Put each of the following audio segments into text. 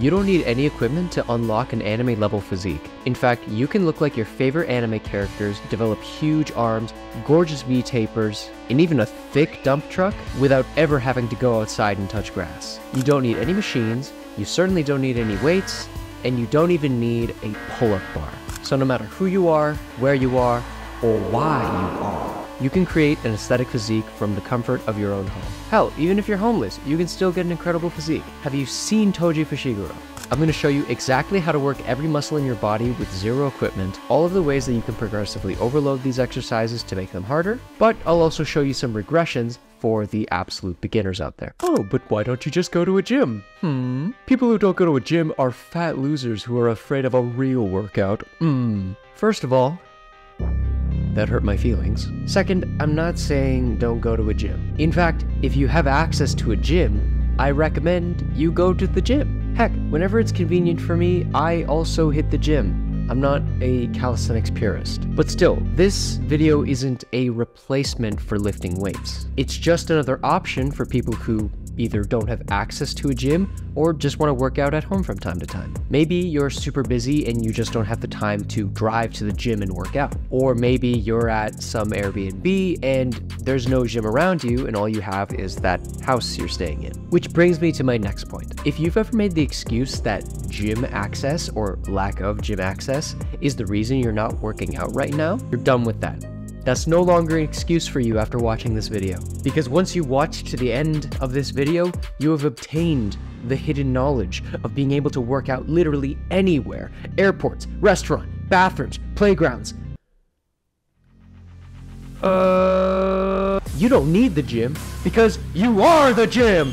You don't need any equipment to unlock an anime level physique. In fact, you can look like your favorite anime characters, develop huge arms, gorgeous V-tapers, and even a thick dump truck without ever having to go outside and touch grass. You don't need any machines, you certainly don't need any weights, and you don't even need a pull-up bar. So no matter who you are, where you are, or why you are, you can create an aesthetic physique from the comfort of your own home. Hell, even if you're homeless, you can still get an incredible physique. Have you seen Toji Fushiguro? I'm going to show you exactly how to work every muscle in your body with zero equipment, all of the ways that you can progressively overload these exercises to make them harder, but I'll also show you some regressions for the absolute beginners out there. Oh, but why don't you just go to a gym? People who don't go to a gym are fat losers who are afraid of a real workout. First of all, that hurt my feelings. Second, I'm not saying don't go to a gym. In fact, if you have access to a gym, I recommend you go to the gym. Heck, whenever it's convenient for me, I also hit the gym. I'm not a calisthenics purist. But still, this video isn't a replacement for lifting weights. It's just another option for people who either don't have access to a gym or just want to work out at home from time to time. Maybe you're super busy and you just don't have the time to drive to the gym and work out. Or maybe you're at some Airbnb and there's no gym around you and all you have is that house you're staying in. Which brings me to my next point. If you've ever made the excuse that gym access or lack of gym access is the reason you're not working out right now, you're done with that. That's no longer an excuse for you after watching this video. Because once you watch to the end of this video, you have obtained the hidden knowledge of being able to work out literally anywhere. Airports, restaurants, bathrooms, playgrounds. You don't need the gym because you are the gym!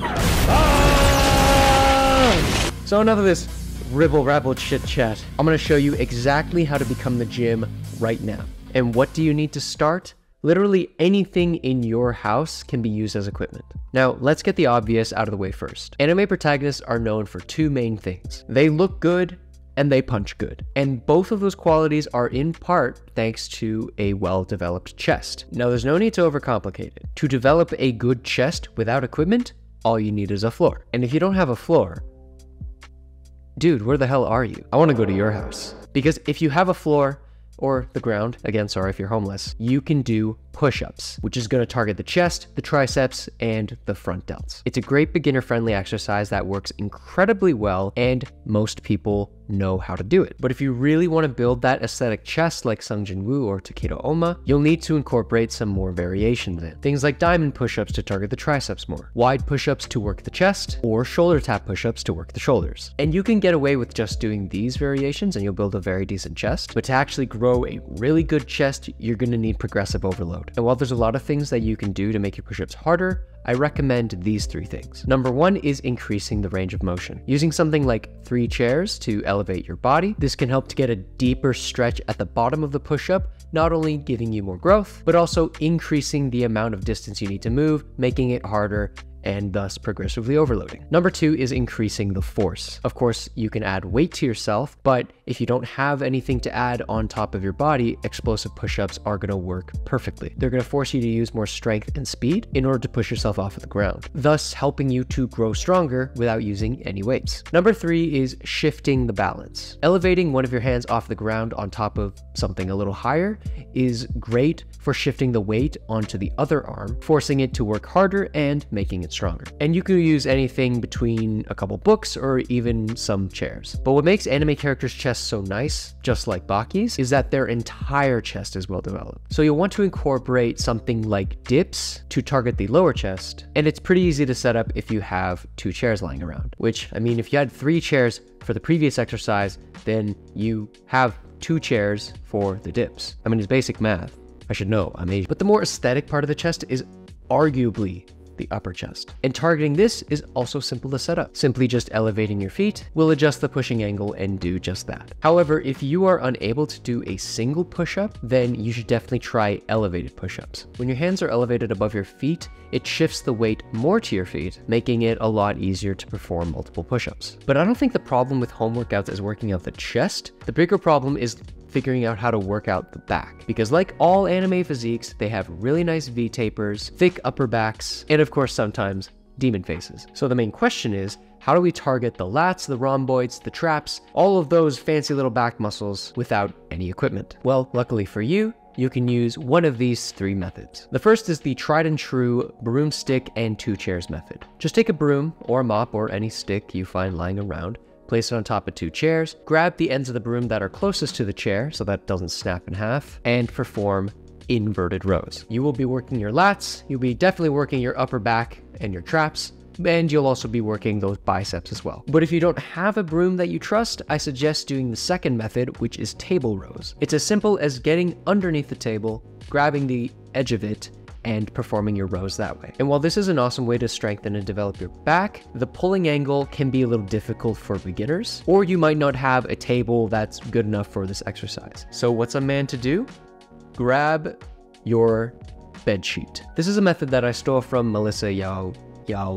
So enough of this ribble-rabble chit-chat. I'm gonna show you exactly how to become the gym right now. And what do you need to start? Literally anything in your house can be used as equipment. Now, let's get the obvious out of the way first. Anime protagonists are known for two main things. They look good and they punch good. And both of those qualities are in part thanks to a well-developed chest. Now, there's no need to overcomplicate it. To develop a good chest without equipment, all you need is a floor. And if you don't have a floor, dude, where the hell are you? I want to go to your house. Because if you have a floor, or the ground, again, sorry if you're homeless, you can do push-ups, which is going to target the chest, the triceps, and the front delts. It's a great beginner-friendly exercise that works incredibly well, and most people know how to do it. But if you really want to build that aesthetic chest like Sung Jin-woo or Takedo Oma, you'll need to incorporate some more variations in. Things like diamond push-ups to target the triceps more, wide push-ups to work the chest, or shoulder tap push-ups to work the shoulders. And you can get away with just doing these variations and you'll build a very decent chest, but to actually grow a really good chest, you're going to need progressive overload. And while there's a lot of things that you can do to make your push-ups harder, I recommend these three things. Number one is increasing the range of motion. Using something like 3 chairs to elevate your body. This can help to get a deeper stretch at the bottom of the push-up, not only giving you more growth, but also increasing the amount of distance you need to move, making it harder and thus progressively overloading. Number two is increasing the force. Of course, you can add weight to yourself, but if you don't have anything to add on top of your body, explosive push-ups are gonna work perfectly. They're gonna force you to use more strength and speed in order to push yourself off of the ground, thus helping you to grow stronger without using any weights. Number three is shifting the balance. Elevating one of your hands off the ground on top of something a little higher is great for shifting the weight onto the other arm, forcing it to work harder and making it stronger. And you can use anything between a couple books or even some chairs. But what makes anime characters' chests so nice, just like Baki's, is that their entire chest is well developed. So you'll want to incorporate something like dips to target the lower chest, and it's pretty easy to set up if you have 2 chairs lying around. Which, I mean, if you had 3 chairs for the previous exercise, then you have 2 chairs for the dips. I mean, it's basic math. I should know, I'm Asian. But the more aesthetic part of the chest is arguably the upper chest. And targeting this is also simple to set up. Simply just elevating your feet will adjust the pushing angle and do just that. However, if you are unable to do a single push-up, then you should definitely try elevated push-ups. When your hands are elevated above your feet, it shifts the weight more to your feet, making it a lot easier to perform multiple push-ups. But I don't think the problem with home workouts is working out the chest. The bigger problem is figuring out how to work out the back. Because like all anime physiques, they have really nice V-tapers, thick upper backs, and of course sometimes demon faces. So the main question is, how do we target the lats, the rhomboids, the traps, all of those fancy little back muscles without any equipment? Well, luckily for you, you can use one of these 3 methods. The first is the tried and true broomstick and 2 chairs method. Just take a broom or a mop or any stick you find lying around, place it on top of 2 chairs, grab the ends of the broom that are closest to the chair so that it doesn't snap in half, and perform inverted rows. You will be working your lats, you'll be definitely working your upper back and your traps, and you'll also be working those biceps as well. But if you don't have a broom that you trust, I suggest doing the second method, which is table rows. It's as simple as getting underneath the table, grabbing the edge of it, and performing your rows that way. And while this is an awesome way to strengthen and develop your back, the pulling angle can be a little difficult for beginners, or you might not have a table that's good enough for this exercise. So what's a man to do? Grab your bed sheet. This is a method that I stole from Melissa Yaoglu.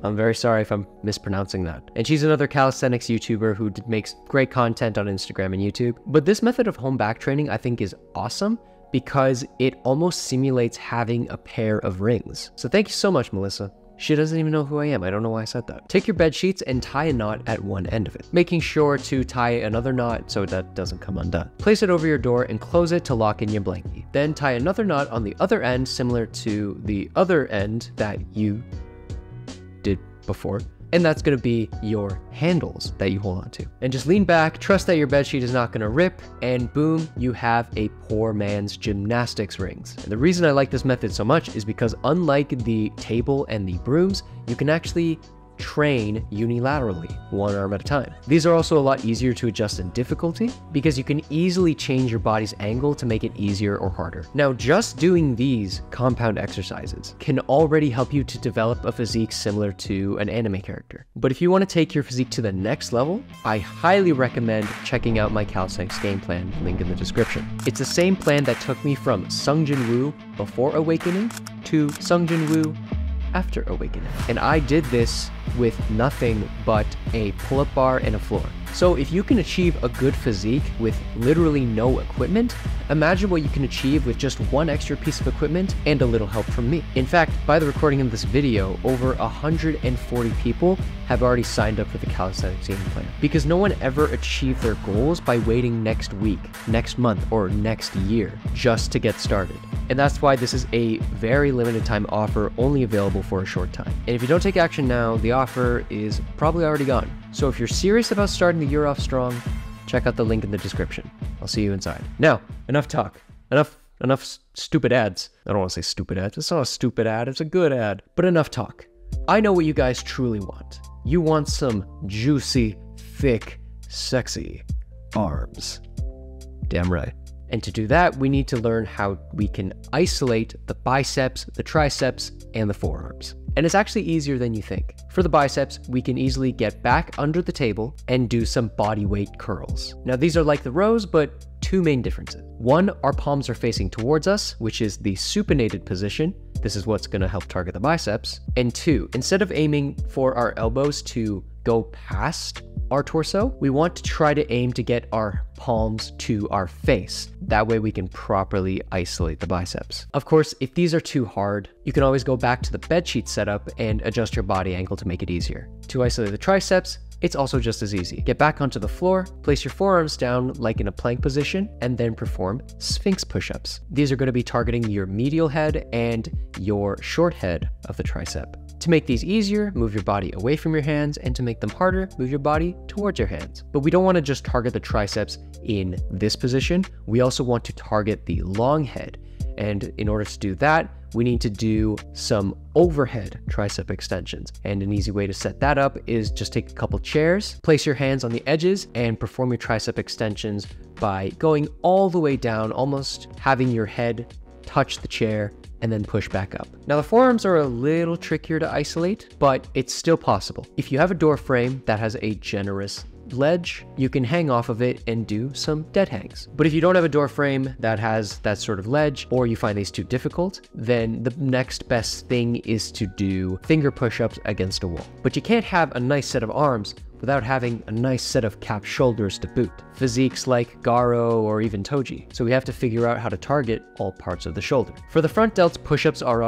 I'm very sorry if I'm mispronouncing that. And she's another calisthenics YouTuber who makes great content on Instagram and YouTube. But this method of home back training I think is awesome because it almost simulates having a pair of rings. So thank you so much, Melissa. She doesn't even know who I am. I don't know why I said that. Take your bed sheets and tie a knot at one end of it, making sure to tie another knot so that doesn't come undone. Place it over your door and close it to lock in your blankie. Then tie another knot on the other end similar to the other end that you did before. And that's gonna be your handles that you hold on to. And just lean back, trust that your bedsheet is not gonna rip, and boom, you have a poor man's gymnastics rings. And the reason I like this method so much is because unlike the table and the brooms, you can actually train unilaterally, one arm at a time. These are also a lot easier to adjust in difficulty because you can easily change your body's angle to make it easier or harder. Now, just doing these compound exercises can already help you to develop a physique similar to an anime character. But if you want to take your physique to the next level, I highly recommend checking out my calisthenics game plan, link in the description. It's the same plan that took me from Sungjin Woo before awakening to Sungjin Woo after awakening. And I did this with nothing but a pull-up bar and a floor. So if you can achieve a good physique with literally no equipment, imagine what you can achieve with just one extra piece of equipment and a little help from me. In fact, by the recording of this video, over 140 people have already signed up for the calisthenics game plan because no one ever achieved their goals by waiting next week, next month, or next year just to get started. And that's why this is a very limited time offer only available for a short time. And if you don't take action now, the offer is probably already gone. So if you're serious about starting the year off strong, check out the link in the description. I'll see you inside. Now, enough talk. Enough stupid ads. I don't want to say stupid ads. It's not a stupid ad. It's a good ad. But enough talk. I know what you guys truly want. You want some juicy, thick, sexy arms. Damn right. And to do that, we need to learn how we can isolate the biceps, the triceps, and the forearms. And it's actually easier than you think. For the biceps, we can easily get back under the table and do some body weight curls. Now these are like the rows, but 2 main differences. 1, our palms are facing towards us, which is the supinated position. This is what's gonna help target the biceps. And 2, instead of aiming for our elbows to go past our torso, we want to try to aim to get our palms to our face. That way we can properly isolate the biceps. Of course, if these are too hard, you can always go back to the bedsheet setup and adjust your body angle to make it easier. To isolate the triceps, it's also just as easy. Get back onto the floor, place your forearms down like in a plank position, and then perform Sphinx push-ups. These are going to be targeting your medial head and your short head of the tricep. To make these easier, move your body away from your hands, and to make them harder, move your body towards your hands. But we don't want to just target the triceps in this position. We also want to target the long head. And in order to do that, we need to do some overhead tricep extensions. And an easy way to set that up is just take a couple chairs, place your hands on the edges, and perform your tricep extensions by going all the way down, almost having your head touch the chair, and then push back up. Now the forearms are a little trickier to isolate, but it's still possible. If you have a door frame that has a generous ledge, you can hang off of it and do some dead hangs. But if you don't have a door frame that has that sort of ledge, or you find these too difficult, then the next best thing is to do finger push-ups against a wall. But you can't have a nice set of arms without having a nice set of cap shoulders to boot. Physiques like Garo or even Toji. So we have to figure out how to target all parts of the shoulder. For the front delts, push-ups are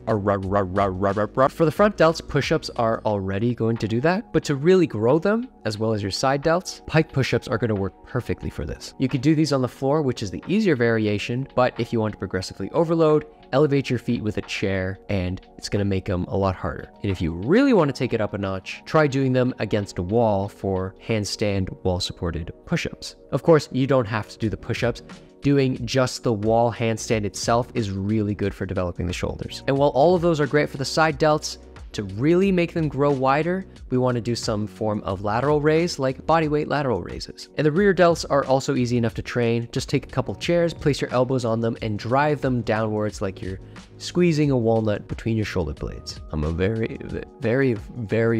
For the front delts, push-ups are already going to do that, but to really grow them, as well as your side delts, pike push-ups are going to work perfectly for this. You could do these on the floor, which is the easier variation, but if you want to progressively overload, elevate your feet with a chair, and it's going to make them a lot harder. And if you really want to take it up a notch, try doing them against a wall for handstand wall-supported push-ups. Of course, you don't have to do the push-ups. Doing just the wall handstand itself is really good for developing the shoulders. And while all of those are great for the side delts, to really make them grow wider, we want to do some form of lateral raise, like bodyweight lateral raises. And the rear delts are also easy enough to train. Just take a couple chairs, place your elbows on them, and drive them downwards like you're squeezing a walnut between your shoulder blades. I'm a very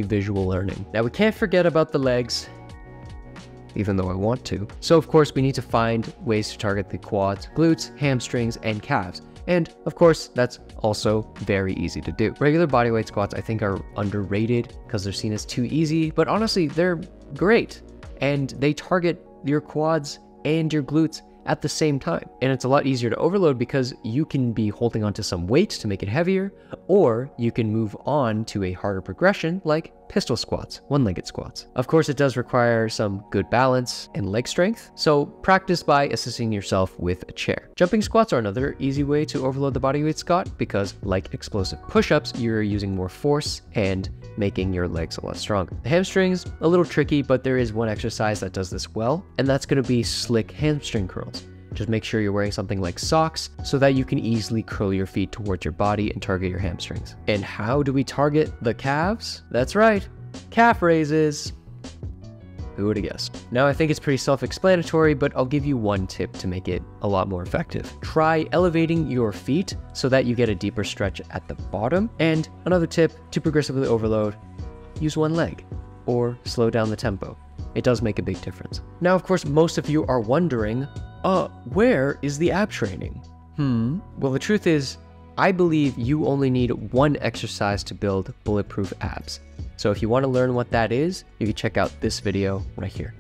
visual learning. Now we can't forget about the legs, even though I want to. So of course we need to find ways to target the quads, glutes, hamstrings, and calves. And of course, that's also very easy to do. Regular bodyweight squats, I think, are underrated because they're seen as too easy, but honestly, they're great. And they target your quads and your glutes at the same time. And it's a lot easier to overload because you can be holding onto some weight to make it heavier, or you can move on to a harder progression like pistol squats, one-legged squats. Of course, it does require some good balance and leg strength, so practice by assisting yourself with a chair. Jumping squats are another easy way to overload the bodyweight squat because, like explosive push-ups, you're using more force and making your legs a lot stronger. The hamstrings, a little tricky, but there is one exercise that does this well, and that's going to be slick hamstring curls. Just make sure you're wearing something like socks so that you can easily curl your feet towards your body and target your hamstrings. And how do we target the calves? That's right, calf raises. Who would have guessed? Now I think it's pretty self-explanatory, but I'll give you one tip to make it a lot more effective. Try elevating your feet so that you get a deeper stretch at the bottom. And another tip to progressively overload, use one leg or slow down the tempo. It does make a big difference. Now, of course, most of you are wondering, where is the ab training? Well, the truth is, I believe you only need one exercise to build bulletproof abs. So if you want to learn what that is, you can check out this video right here.